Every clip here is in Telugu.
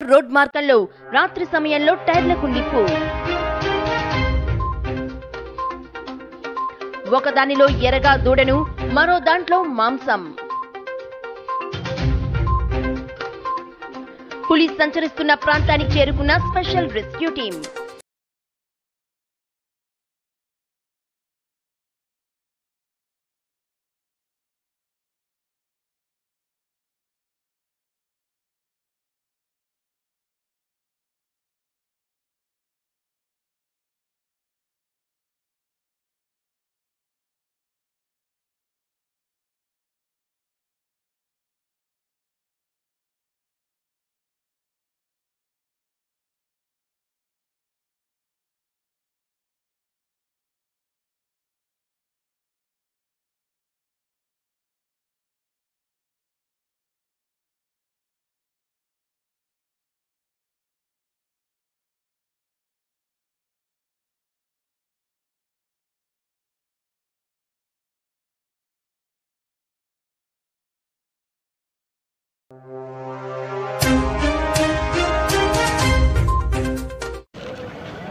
రోడ్ మార్గంలో రాత్రి సమయంలో టైర్లకు నిప్పు. ఒకదానిలో ఎర్రగా దూడను, మరో దాంట్లో మాంసం. పులి సంచరిస్తున్న ప్రాంతానికి చేరుకున్న స్పెషల్ రెస్క్యూ టీం.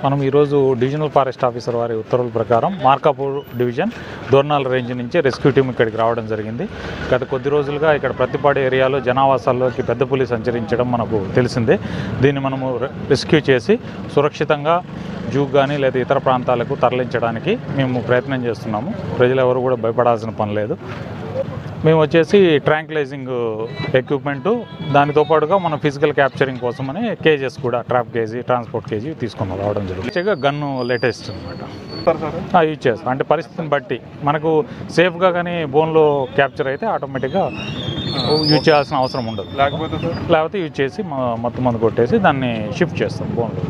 మనం ఈరోజు డివిజనల్ ఫారెస్ట్ ఆఫీసర్ వారి ఉత్తర్వుల ప్రకారం మార్కాపూర్ డివిజన్ దోర్నాల్ రేంజ్ నుంచి రెస్క్యూ టీం ఇక్కడికి రావడం జరిగింది. గత కొద్ది రోజులుగా ఇక్కడ ప్రతిపాడు ఏరియాలో జనావాసాల్లోకి పెద్ద పులి సంచరించడం మనకు తెలిసిందే. దీన్ని మనము రెస్క్యూ చేసి సురక్షితంగా జూకు కానీ లేదా ఇతర ప్రాంతాలకు తరలించడానికి మేము ప్రయత్నం చేస్తున్నాము. ప్రజలు ఎవరు కూడా భయపడాల్సిన పని లేదు. మేము వచ్చేసి ట్రాంక్లైజింగ్ ఎక్విప్మెంటు, దానితో పాటుగా మనం ఫిజికల్ క్యాప్చరింగ్ కోసమని కేజెస్ కూడా, ట్రాప్ కేజీ, ట్రాన్స్పోర్ట్ కేజీ తీసుకుని రావడం జరుగుతుంది. గన్ను లేటెస్ట్ అనమాట యూజ్ చేస్తాం. అంటే పరిస్థితిని బట్టి మనకు సేఫ్గా కానీ బోన్లో క్యాప్చర్ అయితే ఆటోమేటిక్గా యూజ్ చేయాల్సిన అవసరం ఉండదు. లేకపోతే యూజ్ చేసి మొత్తం మందు కొట్టేసి దాన్ని షిఫ్ట్ చేస్తాం బోన్లో.